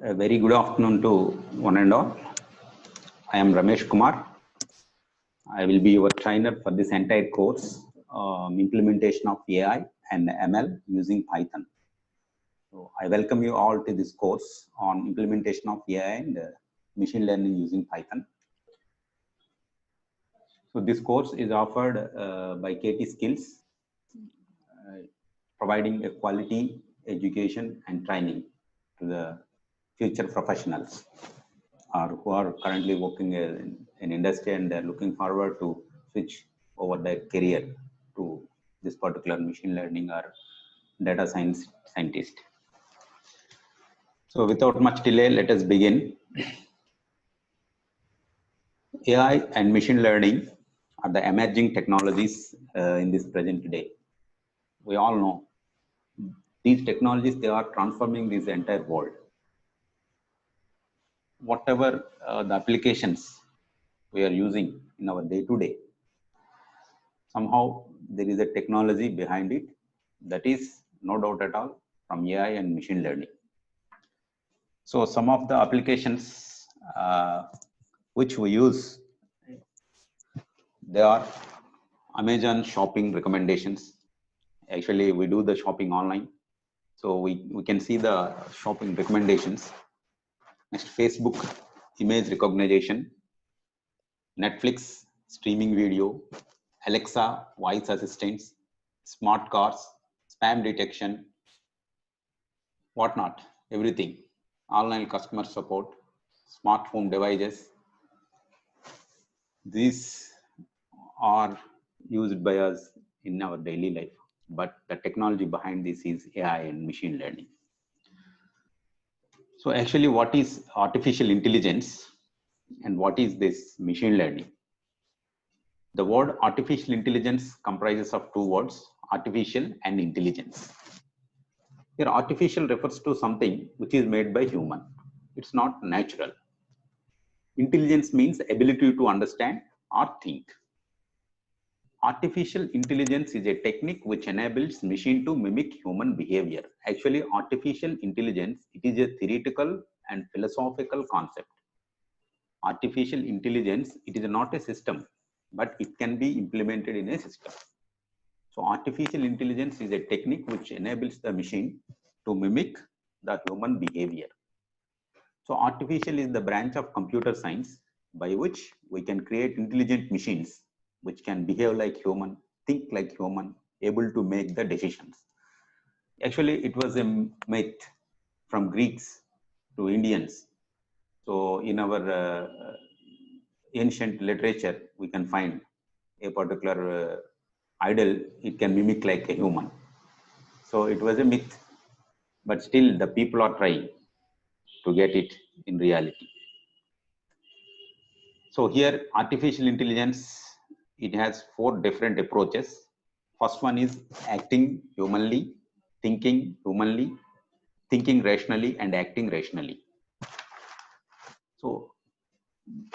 A very good afternoon to one and all. I am Ramesh Kumar. I will be your trainer for this entire course, implementation of AI and ML using Python. So I welcome you all to this course on implementation of AI and machine learning using Python. So this course is offered by KT Skills, providing a quality education and training to the future professionals or who are currently working in industry and they're looking forward to switch over their career to this particular machine learning or data science scientist. So without much delay, let us begin. AI and machine learning are the emerging technologies in this present day. We all know these technologies, they are transforming this entire world. Whatever the applications we are using in our day-to-day, somehow there is a technology behind it that is no doubt at all from AI and machine learning. So some of the applications which we use, they are Amazon shopping recommendations. Actually, we do the shopping online. So we can see the shopping recommendations. Next, Facebook image recognition, Netflix streaming video, Alexa voice assistants, smart cars, spam detection, whatnot, everything. Online customer support, smart home devices. These are used by us in our daily life, but the technology behind this is AI and machine learning. So actually, what is artificial intelligence and what is this machine learning? The word artificial intelligence comprises of two words, artificial and intelligence. Here, artificial refers to something which is made by human. It's not natural. Intelligence means ability to understand or think. Artificial intelligence is a technique which enables machine to mimic human behavior. Actually, artificial intelligence, it is a theoretical and philosophical concept. Artificial intelligence, it is not a system, but it can be implemented in a system. So artificial intelligence is a technique which enables the machine to mimic the human behavior. So artificial is the branch of computer science by which we can create intelligent machines which can behave like human, think like human, able to make the decisions. Actually, it was a myth from Greeks to Indians. So in our ancient literature, we can find a particular idol, it can mimic like a human. So it was a myth, but still the people are trying to get it in reality. So here, artificial intelligence, it has four different approaches. First one is acting humanly, thinking humanly, thinking rationally, and acting rationally. So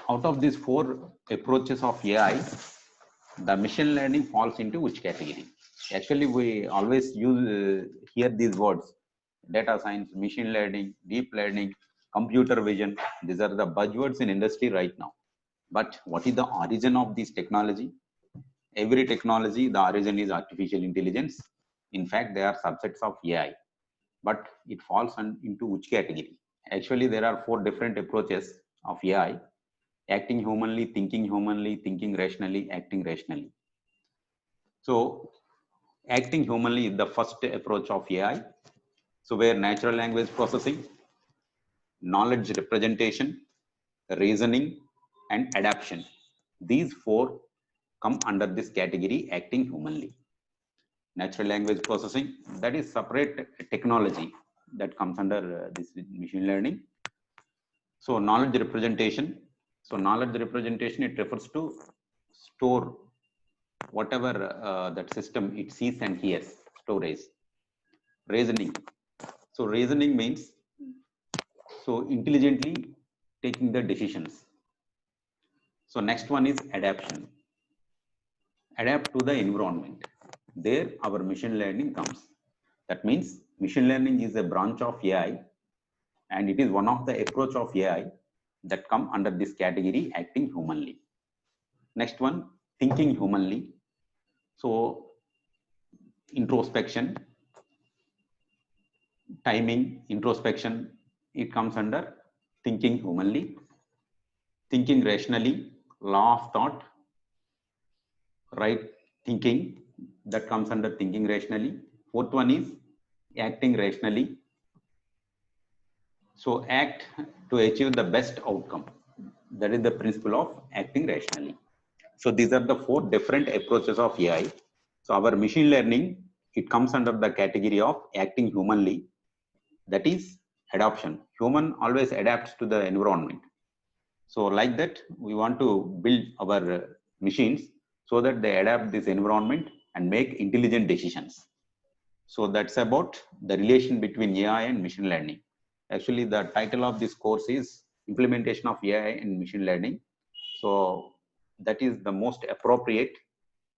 out of these four approaches of AI, the machine learning falls into which category? Actually, we always hear these words: data science, machine learning, deep learning, computer vision. These are the buzzwords in industry right now. But what is the origin of this technology? Every technology, the origin is artificial intelligence. In fact, they are subsets of AI. But it falls into which category? Actually, there are four different approaches of AI: acting humanly, thinking rationally, acting rationally. So acting humanly is the first approach of AI. So where natural language processing, knowledge representation, reasoning, and adaptation. These four come under this category, acting humanly. Natural language processing, that is separate technology that comes under this machine learning. So knowledge representation. So knowledge representation, it refers to store whatever that system it sees and hears, storage. Reasoning. So reasoning means so intelligently taking the decisions. So next one is adaptation. Adapt to the environment. There our machine learning comes. That means machine learning is a branch of AI and it is one of the approach of AI that come under this category, acting humanly. Next one, thinking humanly. So introspection, timing, introspection, it comes under thinking humanly. Thinking rationally, law of thought, right thinking, that comes under thinking rationally. Fourth one is acting rationally. So act to achieve the best outcome. That is the principle of acting rationally. So these are the four different approaches of AI. So our machine learning, it comes under the category of acting humanly. That is adoption. Human always adapts to the environment. So like that, we want to build our machines so that they adapt this environment and make intelligent decisions. So that's about the relation between AI and machine learning. Actually, the title of this course is Implementation of AI and Machine Learning. So that is the most appropriate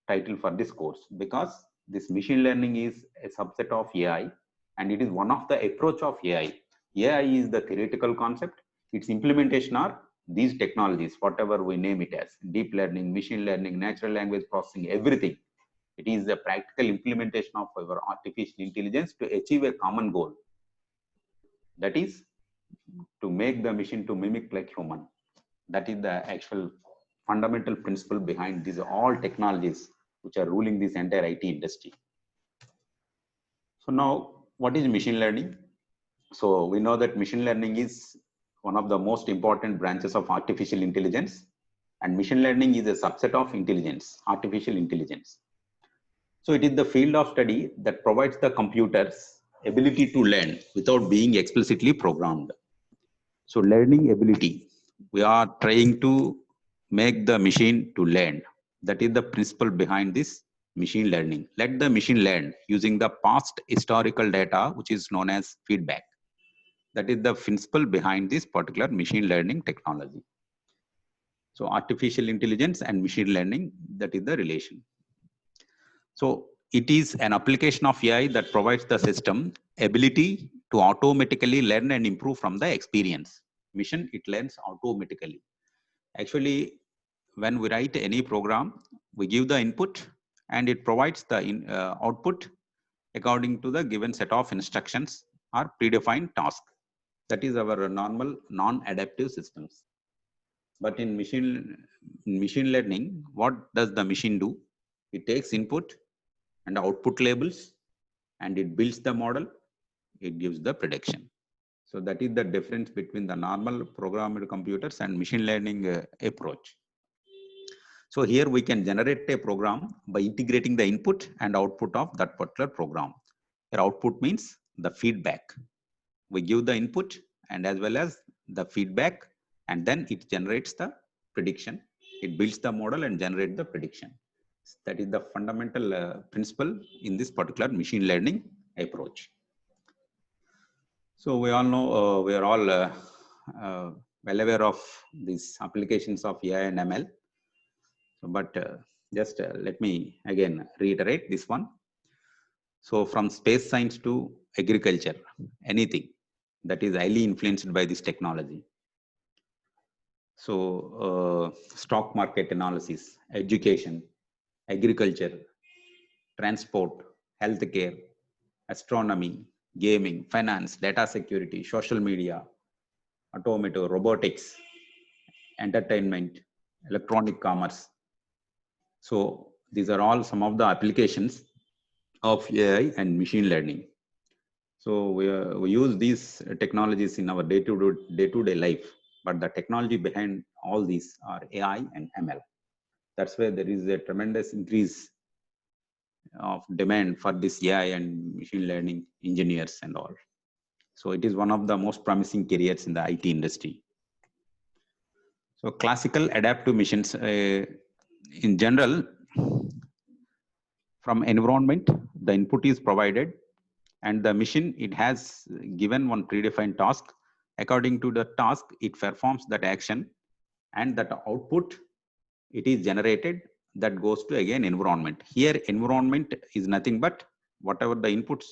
title for this course, because this machine learning is a subset of AI and it is one of the approach of AI. AI is the theoretical concept. Its implementation are these technologies, whatever we name it as, deep learning, machine learning, natural language processing, everything. It is the practical implementation of our artificial intelligence to achieve a common goal. That is to make the machine to mimic like human. That is the actual fundamental principle behind these all technologies which are ruling this entire IT industry. So now, what is machine learning? So we know that machine learning is one of the most important branches of artificial intelligence, and machine learning is a subset of intelligence, artificial intelligence. So it is the field of study that provides the computers ability to learn without being explicitly programmed. So learning ability, we are trying to make the machine to learn. That is the principle behind this machine learning. Let the machine learn using the past historical data, which is known as feedback. That is the principle behind this particular machine learning technology. So artificial intelligence and machine learning, that is the relation. So it is an application of AI that provides the system ability to automatically learn and improve from the experience. Machine, it learns automatically. Actually, when we write any program, we give the input and it provides the output according to the given set of instructions or predefined task. That is our normal non-adaptive systems. But in machine learning, what does the machine do? It takes input and output labels and it builds the model, it gives the prediction. So that is the difference between the normal programmed computers and machine learning approach. So here we can generate a program by integrating the input and output of that particular program. Here output means the feedback. We give the input and as well as the feedback, and then it generates the prediction. It builds the model and generates the prediction. That is the fundamental principle in this particular machine learning approach. So we all know, we are all well aware of these applications of AI and ML. But just let me again reiterate this one. So from space science to agriculture, anything that is highly influenced by this technology. So stock market analysis, education, agriculture, transport, healthcare, astronomy, gaming, finance, data security, social media, automotive, robotics, entertainment, electronic commerce. So these are all some of the applications of AI and machine learning. So we use these technologies in our day-to-day life, but the technology behind all these are AI and ML. That's why there is a tremendous increase of demand for this AI and machine learning engineers and all. So it is one of the most promising careers in the IT industry. So classical adaptive machines, in general, from environment, the input is provided and the machine, it has given one predefined task. According to the task, it performs that action and that output, it is generated, that goes to again environment. Here environment is nothing but whatever the inputs,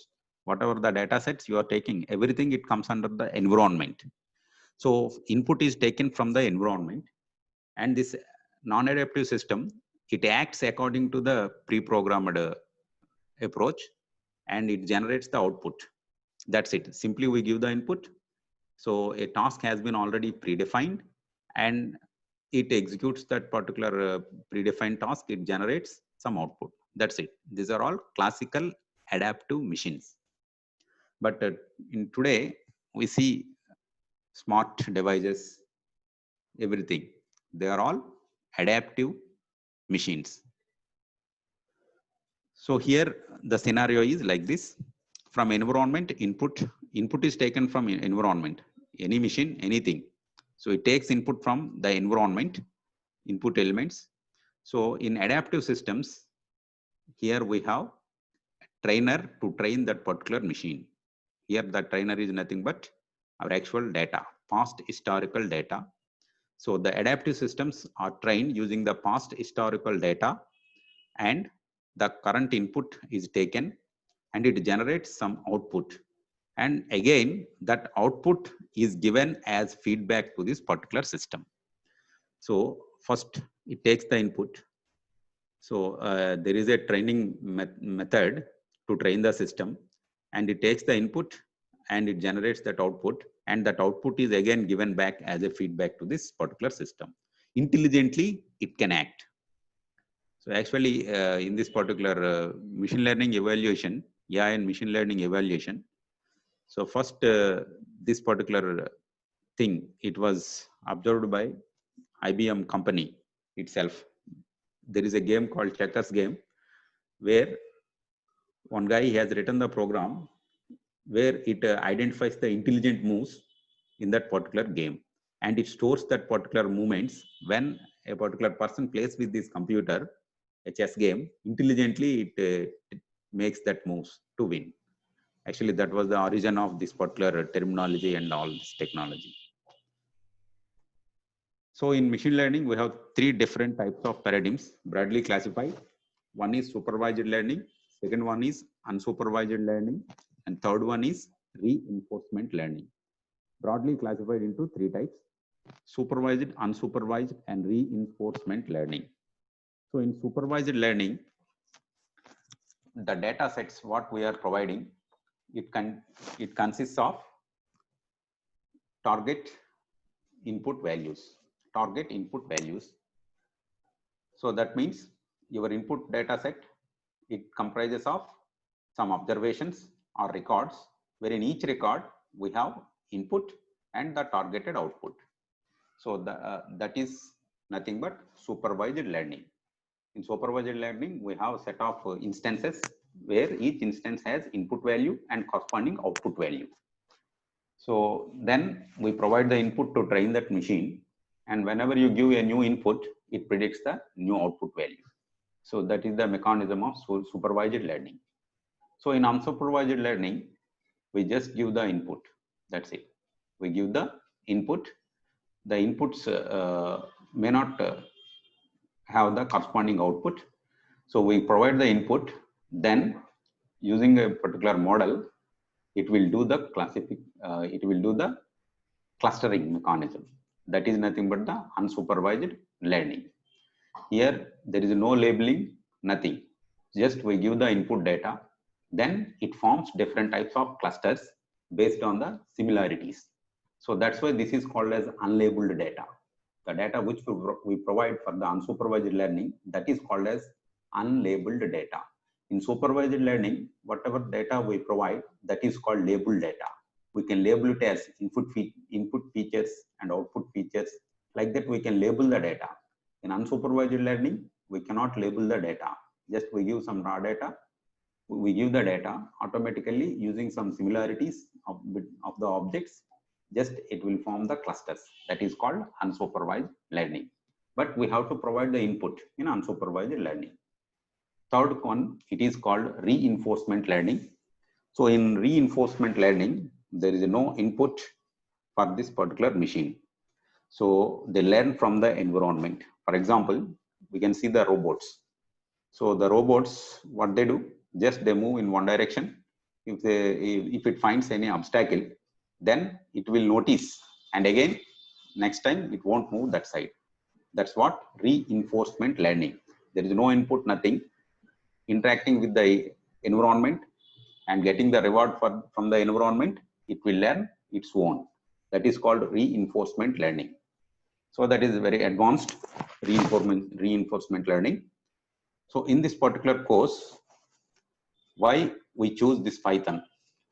whatever the data sets you are taking, everything it comes under the environment. So input is taken from the environment, and this non-adaptive system, it acts according to the pre-programmed approach, and it generates the output. That's it. Simply we give the input. So a task has been already predefined, and it executes that particular predefined task. It generates some output. That's it. These are all classical adaptive machines. But in today, we see smart devices, everything. They are all adaptive machines. So here the scenario is like this. From environment, input is taken from environment, any machine, anything. So it takes input from the environment, input elements. So in adaptive systems, here we have trainer to train that particular machine. Here the trainer is nothing but our actual data, past historical data. So the adaptive systems are trained using the past historical data, and the current input is taken and it generates some output. And again, that output is given as feedback to this particular system. So first it takes the input. So there is a training method to train the system, and it takes the input and it generates that output, and that output is again given back as a feedback to this particular system. Intelligently, it can act. So actually, in this particular machine learning evaluation, AI and machine learning evaluation, so first this particular thing, it was observed by IBM company itself. There is a game called checkers game, where one guy has written the program where it identifies the intelligent moves in that particular game, and it stores that particular movements. When a particular person plays with this computer, a chess game, intelligently it makes that moves to win. Actually, that was the origin of this particular terminology and all this technology. So in machine learning, we have three different types of paradigms broadly classified. One is supervised learning, second one is unsupervised learning, and third one is reinforcement learning. Broadly classified into three types: supervised, unsupervised, and reinforcement learning. So in supervised learning, the data sets what we are providing, it consists of target input values. So that means your input data set, it comprises of some observations or records, where in each record we have input and the targeted output. So that is nothing but supervised learning. In supervised learning, we have a set of instances where each instance has input value and corresponding output value. So then we provide the input to train that machine, and whenever you give a new input, it predicts the new output value. So that is the mechanism of supervised learning. So in unsupervised learning, we just give the input. That's it. We give the input. The inputs may not have the corresponding output. So we provide the input, then using a particular model, it will do the clustering mechanism. That is nothing but the unsupervised learning. Here there is no labeling, nothing. Just we give the input data, then it forms different types of clusters based on the similarities. So that's why this is called as unlabeled data. The data which we provide for the unsupervised learning, that is called as unlabeled data. In supervised learning, whatever data we provide, that is called labeled data. We can label it as input features and output features. Like that, we can label the data. In unsupervised learning, we cannot label the data. Just we give some raw data. We give the data automatically using some similarities of the objects. Just it will form the clusters. That is called unsupervised learning. But we have to provide the input in unsupervised learning. Third one, it is called reinforcement learning. So in reinforcement learning, there is no input for this particular machine. So they learn from the environment. For example, we can see the robots. So the robots, what they do, just they move in one direction, if it finds any obstacle, then it will notice, and again next time it won't move that side. That's what reinforcement learning. There is no input, nothing. Interacting with the environment and getting the reward from the environment, it will learn its own. That is called reinforcement learning. So that is very advanced reinforcement learning. So in this particular course, why we choose this Python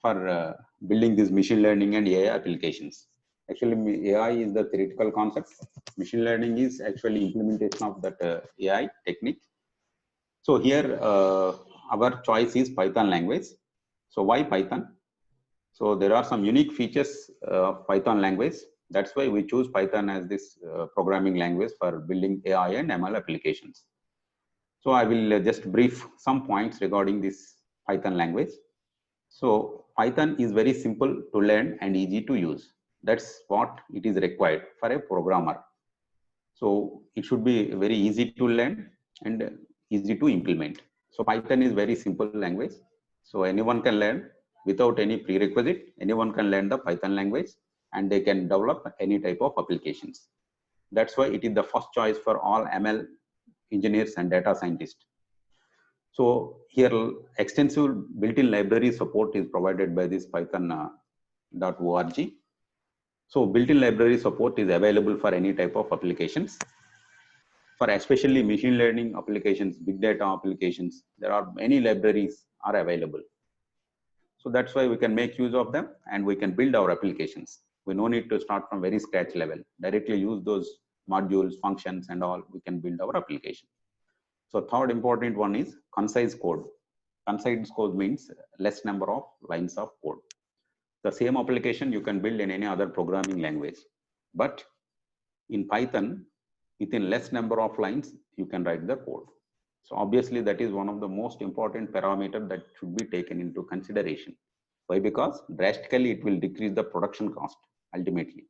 for building this machine learning and AI applications. Actually, AI is the theoretical concept. Machine learning is actually implementation of that AI technique. So here our choice is Python language. So why Python? So there are some unique features of Python language. That's why we choose Python as this programming language for building AI and ML applications. So I will just brief some points regarding this Python language. So Python is very simple to learn and easy to use. That's what it is required for a programmer. So it should be very easy to learn and easy to implement. So Python is very simple language. So anyone can learn without any prerequisite. Anyone can learn the Python language and they can develop any type of applications. That's why it is the first choice for all ML engineers and data scientists. So here extensive built-in library support is provided by this python.org. So built-in library support is available for any type of applications. For especially machine learning applications, big data applications, there are many libraries are available. So that's why we can make use of them and we can build our applications. We no need to start from very scratch level. Directly use those modules, functions and all, we can build our application. So third important one is concise code. Concise code means less number of lines of code. The same application you can build in any other programming language, but in Python, within less number of lines, you can write the code. So obviously that is one of the most important parameter that should be taken into consideration. Why? Because drastically it will decrease the production cost ultimately.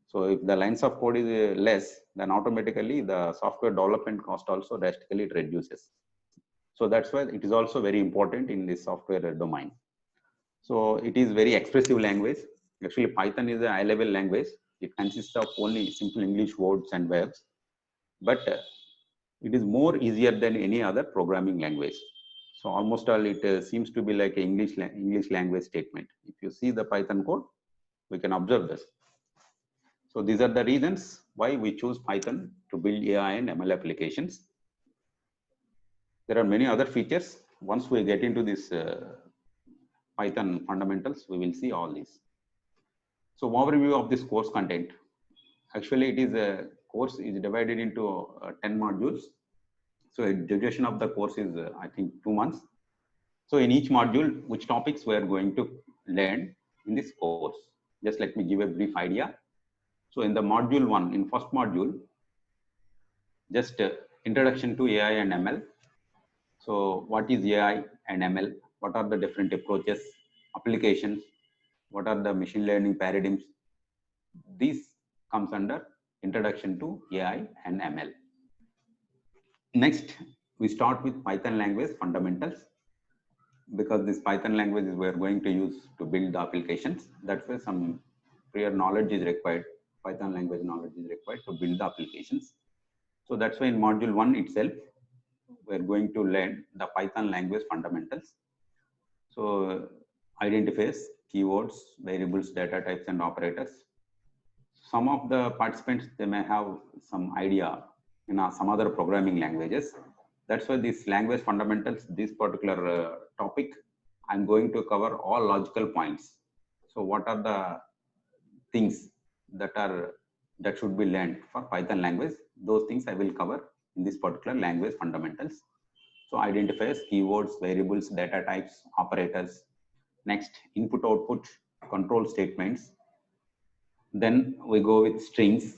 So if the lines of code is less, then automatically the software development cost also drastically it reduces. So that's why it is also very important in this software domain. So it is very expressive language. Actually, Python is a high-level language. It consists of only simple English words and verbs, but it is more easier than any other programming language. So almost all it seems to be like an English language statement. If you see the Python code, we can observe this. So these are the reasons why we choose Python to build AI and ML applications. There are many other features. Once we get into this Python fundamentals, we will see all these. So overview of this course content. Actually, it is a course is divided into 10 modules. So the duration of the course is, I think, 2 months. So in each module, which topics we are going to learn in this course. Just let me give a brief idea. So in the module 1, in first module, just introduction to AI and ML. So what is AI and ML? What are the different approaches, applications? What are the machine learning paradigms? This comes under introduction to AI and ML. Next, we start with Python language fundamentals, because this Python language is we are going to use to build the applications. That's why some prior knowledge is required. Python language knowledge is required to build the applications. So that's why in module 1 itself, we're going to learn the Python language fundamentals. So identifiers, keywords, variables, data types, and operators. Some of the participants, they may have some idea in some other programming languages. That's why this language fundamentals, this particular topic, I'm going to cover all logical points. So what are the things that should be learned for Python language? Those things I will cover in this particular language fundamentals. So identifiers, keywords, variables, data types, operators. Next, input, output, control statements. Then we go with strings,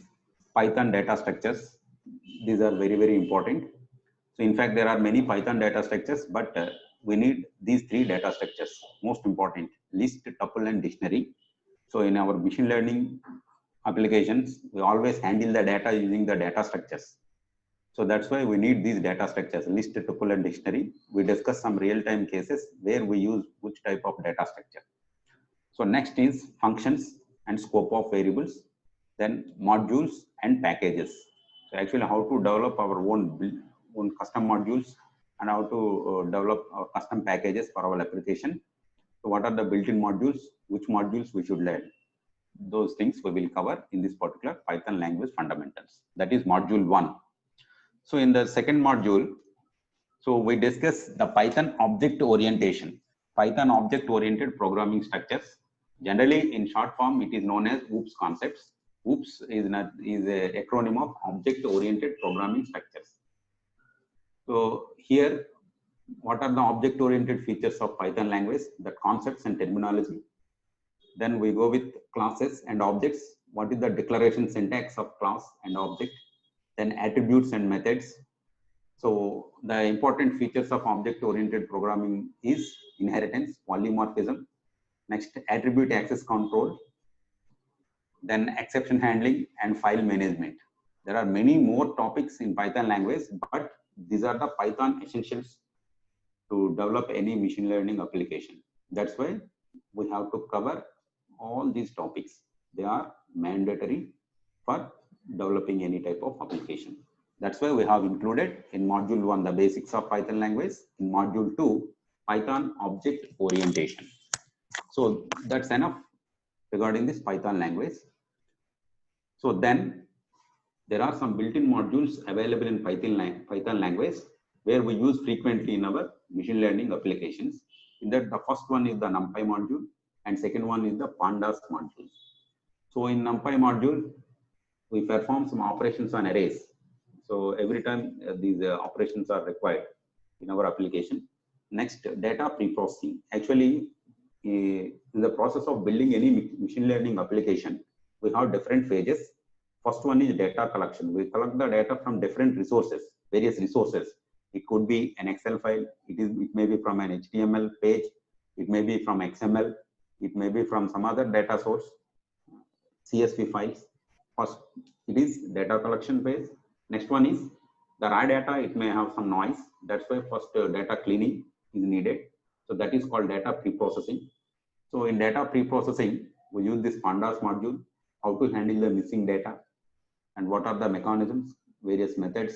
Python data structures. These are very, very important. So in fact, there are many Python data structures, but we need these 3 data structures. Most important, list, tuple, and dictionary. So in our machine learning applications, we always handle the data using the data structures. So that's why we need these data structures, list, tuple, and dictionary. We discuss some real-time cases where we use which type of data structure. So next is functions and scope of variables, then modules and packages. So actually how to develop our own custom modules and how to develop our custom packages for our application. So what are the built-in modules, which modules we should learn? Those things we will cover in this particular Python language fundamentals. That is module 1. So in the second module, so we discuss the Python object orientation, Python object oriented programming structures. Generally, in short form, it is known as OOPS concepts. OOPS is an acronym of object oriented programming structures. So here, what are the object oriented features of Python language? The concepts and terminology. Then we go with classes and objects. What is the declaration syntax of class and object? Then attributes and methods. So the important features of object-oriented programming is inheritance, polymorphism, next attribute access control, then exception handling and file management. There are many more topics in Python language, but these are the Python essentials to develop any machine learning application. That's why we have to cover all these topics. They are mandatory for developing any type of application. That's why we have included in module 1 the basics of Python language, in module 2 Python object orientation. So that's enough regarding this Python language. So then there are some built-in modules available in Python language where we use frequently in our machine learning applications. In that, the first one is the NumPy module and second one is the Pandas module. So in NumPy module, we perform some operations on arrays. So every time these operations are required in our application. Next, data pre-processing. Actually, in the process of building any machine learning application, we have different phases. First one is data collection. We collect the data from different resources, various resources. It could be an Excel file. It may be from an HTML page. It may be from XML. It may be from some other data source, CSV files. First, it is data collection phase. Next one is the raw data. It may have some noise. That's why first data cleaning is needed. So that is called data pre-processing. So in data pre-processing, we use this Pandas module, how to handle the missing data and what are the mechanisms, various methods,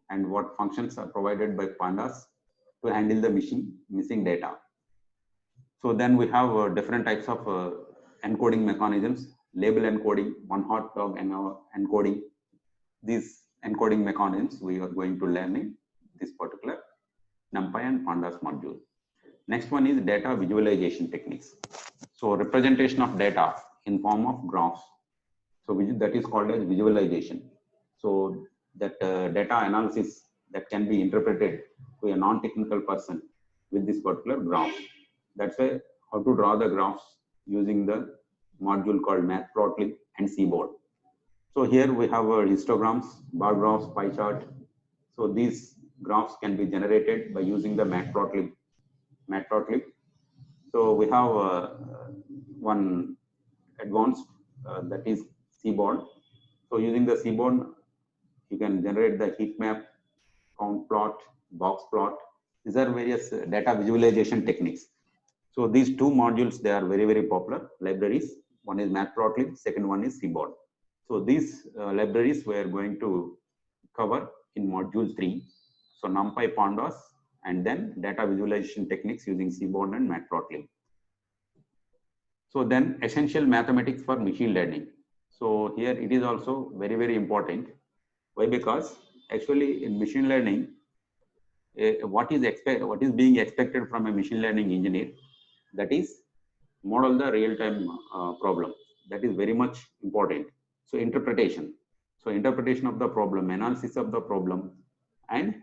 and what functions are provided by Pandas to handle the missing data. So then we have different types of encoding mechanisms, label encoding, one-hot dog encoding. These encoding mechanisms we are going to learn in this particular NumPy and Pandas module. Next one is data visualization techniques. So representation of data in form of graphs. So that is called as visualization. So that data analysis that can be interpreted to a non-technical person with this particular graph. That's why how to draw the graphs using the module called Matplotlib and Seaborn. So here we have histograms, bar graphs, pie chart. So these graphs can be generated by using the Matplotlib. So we have one advanced that is Seaborn. So using the Seaborn, you can generate the heat map, count plot, box plot. These are various data visualization techniques. So these two modules, they are very, very popular libraries. One is Matplotlib, second one is Seaborn. So these libraries we are going to cover in module 3. So NumPy, Pandas, and then data visualization techniques using Seaborn and Matplotlib. So then essential mathematics for machine learning. So here it is also very, very important. Why? Because actually in machine learning, what is being expected from a machine learning engineer, that is model the real-time problem. That is very much important. So interpretation. So interpretation of the problem, analysis of the problem, and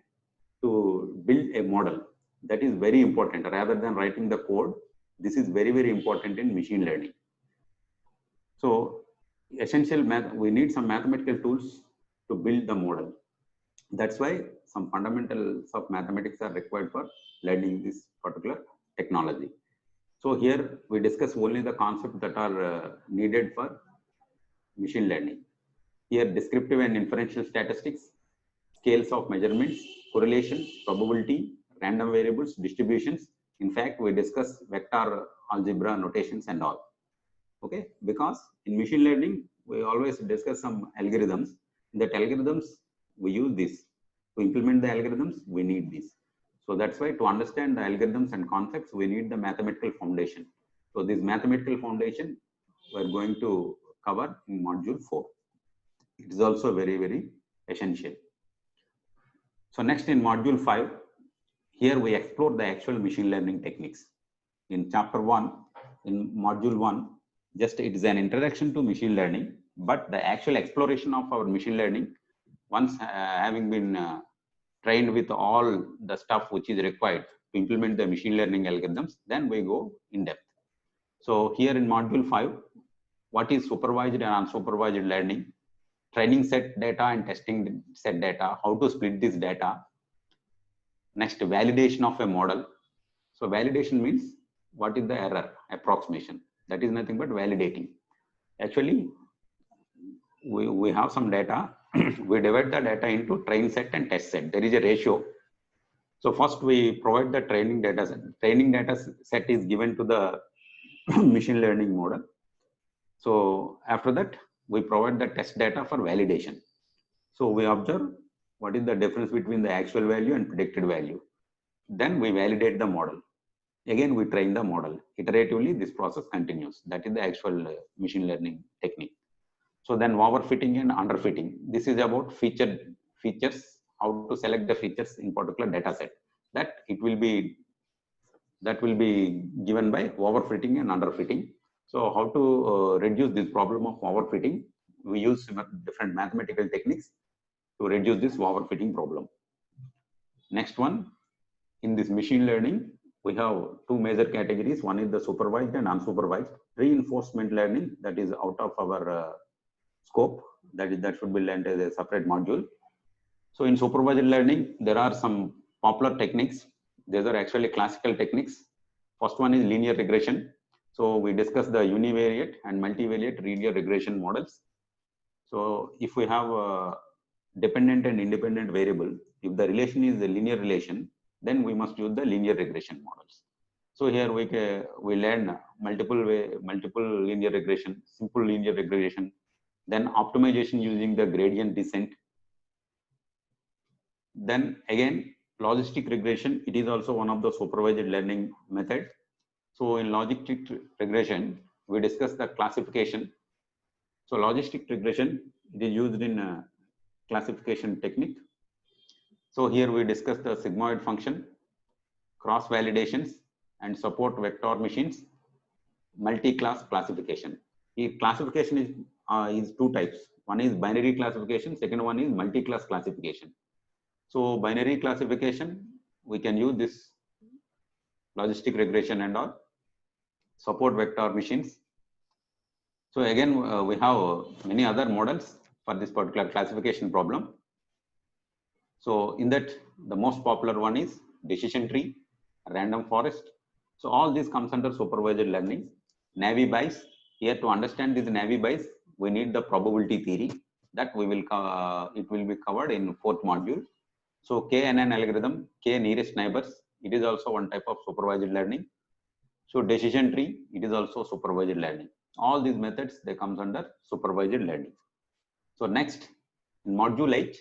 to build a model. That is very important rather than writing the code. This is very, very important in machine learning. So essential math, we need some mathematical tools to build the model. That's why some fundamentals of mathematics are required for learning this particular technology. So here we discuss only the concepts that are needed for machine learning. Here descriptive and inferential statistics, scales of measurements, correlation, probability, random variables, distributions. In fact, we discuss vector algebra notations and all. Okay, because in machine learning, we always discuss some algorithms. In that algorithms, we use this. To implement the algorithms, we need this. So that's why to understand the algorithms and concepts, we need the mathematical foundation. So this mathematical foundation, we're going to cover in module 4. It is also very, very essential. So next in module 5, here we explore the actual machine learning techniques. In chapter 1, in module 1, just it is an introduction to machine learning, but the actual exploration of our machine learning, once having been trained with all the stuff which is required to implement the machine learning algorithms, then we go in depth. So here in module 5, what is supervised and unsupervised learning, training set data and testing set data, how to split this data. Next, validation of a model. So validation means what is the error approximation. That is nothing but validating. Actually, we have some data. We divide the data into train set and test set. There is a ratio. So first we provide the training data set. Training data set is given to the machine learning model. So after that, we provide the test data for validation. So we observe what is the difference between the actual value and predicted value. Then we validate the model. Again, we train the model. Iteratively, this process continues. That is the actual machine learning technique. So then overfitting and underfitting. This is about features, how to select the features in particular data set. That will be given by overfitting and underfitting. So how to reduce this problem of overfitting? We use different mathematical techniques to reduce this overfitting problem. Next one, in this machine learning, we have two major categories. One is the supervised and unsupervised. Reinforcement learning, that is out of our scope, that should be learned as a separate module. So in supervised learning, there are some popular techniques. These are actually classical techniques. First one is linear regression. So we discussed the univariate and multivariate linear regression models. So if we have a dependent and independent variable, if the relation is a linear relation, then we must use the linear regression models. So here we learn multiple linear regression, simple linear regression, then optimization using the gradient descent. Then again, logistic regression, it is also one of the supervised learning methods. So in logistic regression, we discuss the classification. So logistic regression, it is used in classification technique. So here we discuss the sigmoid function, cross validations, and support vector machines, multi-class classification. The classification is two types. One is binary classification, second one is multi-class classification. So binary classification, we can use this logistic regression and all, support vector machines. So again, we have many other models for this particular classification problem. So in that, the most popular one is decision tree, random forest. So all this comes under supervised learning. Naive Bayes. Here to understand this Naive Bayes, we need the probability theory that we will it will be covered in 4th module. So KNN algorithm, K nearest neighbors, it is also one type of supervised learning. So decision tree, it is also supervised learning. All these methods, they comes under supervised learning. So next, in module 8,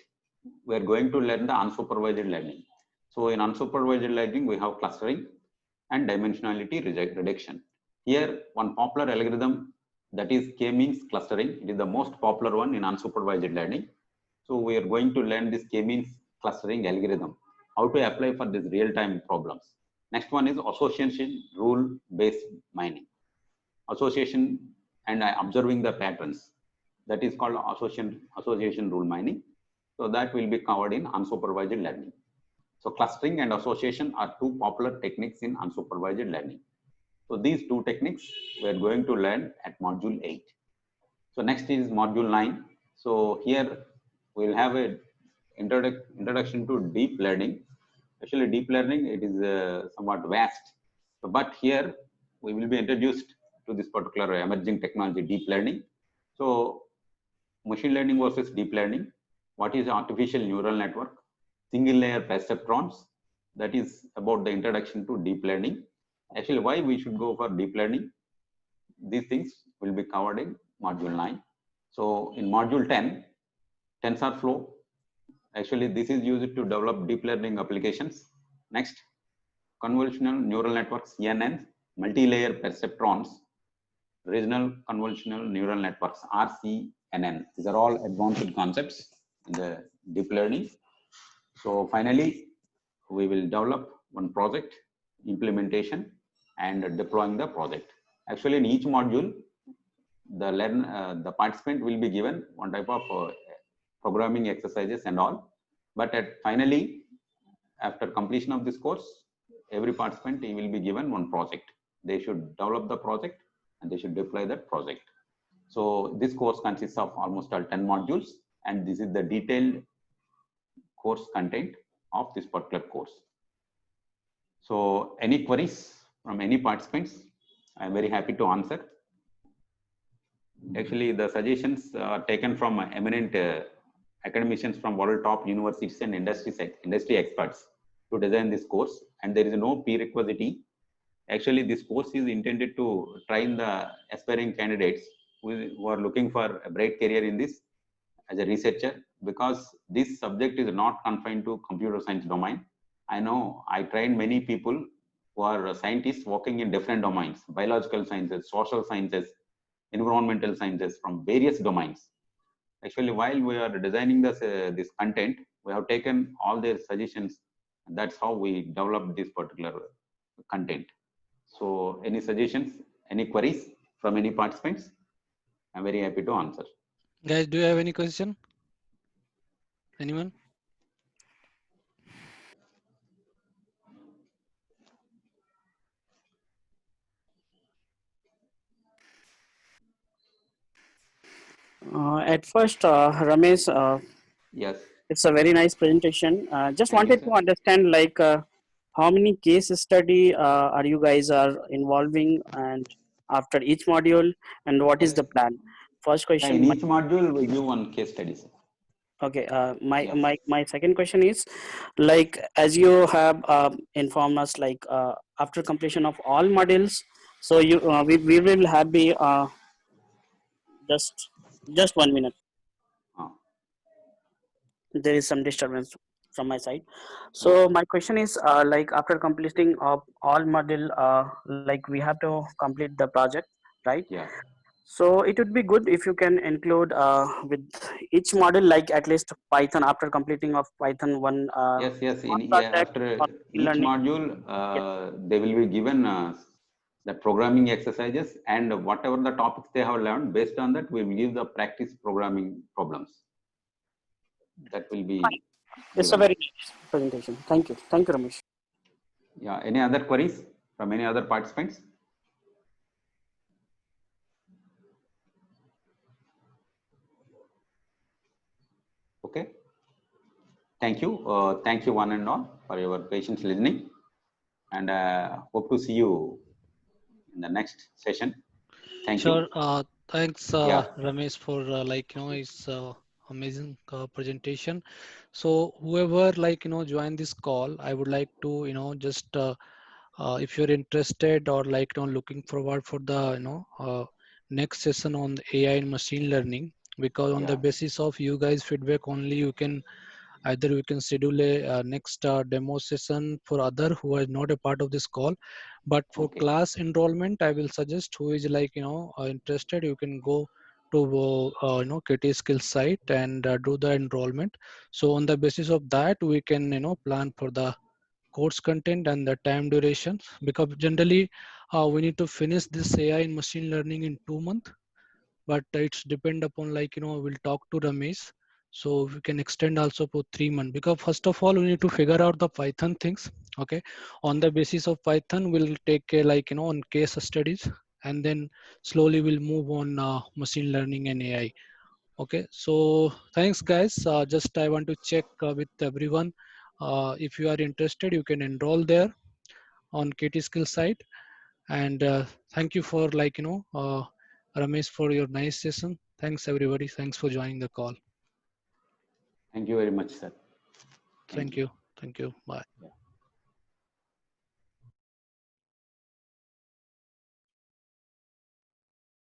we are going to learn the unsupervised learning. So in unsupervised learning, we have clustering and dimensionality reduction. Here, one popular algorithm, that is K-means clustering. It is the most popular one in unsupervised learning. So we are going to learn this K-means clustering algorithm, how to apply for these real-time problems. Next one is association rule-based mining. Association and observing the patterns. That is called association rule mining. So that will be covered in unsupervised learning. So clustering and association are two popular techniques in unsupervised learning. So these two techniques we are going to learn at module 8. So next is module 9. So here we will have a introduction to deep learning. Actually, deep learning, it is somewhat vast. So, but here we will be introduced to this particular emerging technology, deep learning. So machine learning versus deep learning. what is artificial neural network, single layer perceptrons, that is about the introduction to deep learning. Actually, why we should go for deep learning? These things will be covered in module 9. So in module 10, TensorFlow, actually this is used to develop deep learning applications. Next, convolutional neural networks, CNN, multi-layer perceptrons, regional convolutional neural networks, RCNN. These are all advanced concepts in the deep learning. So finally, we will develop one project, implementation, and deploying the project. Actually, in each module, the participant will be given one type of programming exercises and all. But finally, after completion of this course, every participant will be given one project. They should develop the project and they should deploy that project. So this course consists of almost all 10 modules, and this is the detailed course content of this particular course. So any queries from any participants, I'm very happy to answer. Actually, the suggestions are taken from eminent academicians from world top universities and industry experts to design this course, and there is no prerequisite. Actually, this course is intended to train the aspiring candidates who are looking for a bright career in this as a researcher, because this subject is not confined to computer science domain. I know I trained many people who are scientists working in different domains, biological sciences, social sciences, environmental sciences, from various domains. Actually, while we are designing this content, we have taken all their suggestions. And that's how we developed this particular content. So any suggestions, any queries from any participants? I'm very happy to answer. Guys, do you have any question? Anyone? At first, Ramesh, Yes. it's a very nice presentation. Just Thank you, wanted sir. to understand, like, how many case study are you guys are involving, and after each module, and what is Yes. the plan? First Yeah, in question. each module, we give one case study, sir. Okay. My Yes. my second question is, like, as you have informed us, like, after completion of all modules, so we will have be just 1 minute. Ah, There is some disturbance from my side. okay. So my question is, like, after completing of all module, like, we have to complete the project, right? Yeah. So it would be good if you can include with each module, like, at least Python, after completing of Python one Yes, yes. one Yeah, project after or each learning. module, Yes. they will be given the programming exercises, and whatever the topics they have learned, based on that, we will give the practice programming problems. That will be It's a given. very nice presentation. Thank you, Ramesh. Yeah. Any other queries from any other participants? Okay. Thank you. Thank you, one and all, for your patience listening, and hope to see you in the next session. Thank you. Sure. Thanks, Yeah. Ramesh, for his amazing presentation. So whoever joined this call, I would like to just if you're interested or looking forward for the next session on the AI and machine learning, because on the Yeah. basis of you guys feedback only, you can either we can schedule a next demo session for other who are not a part of this call. But for Okay. class enrollment, I will suggest who is interested, you can go to KT Skills site and do the enrollment. So on the basis of that, we can plan for the course content and the time durations, because generally we need to finish this AI and machine learning in 2 months, but it's depend upon we'll talk to Ramesh, so we can extend also for 3 months, because first of all we need to figure out the Python things. Okay, on the basis of Python we'll take on case studies, and then slowly we'll move on machine learning and AI. Okay, so thanks guys. Just I want to check with everyone, if you are interested you can enroll there on KT skill site. And thank you for Ramesh, for your nice session. Thanks everybody. Thanks for joining the call. Thank you very much, sir. Thank you. Thank you. Bye. Yeah.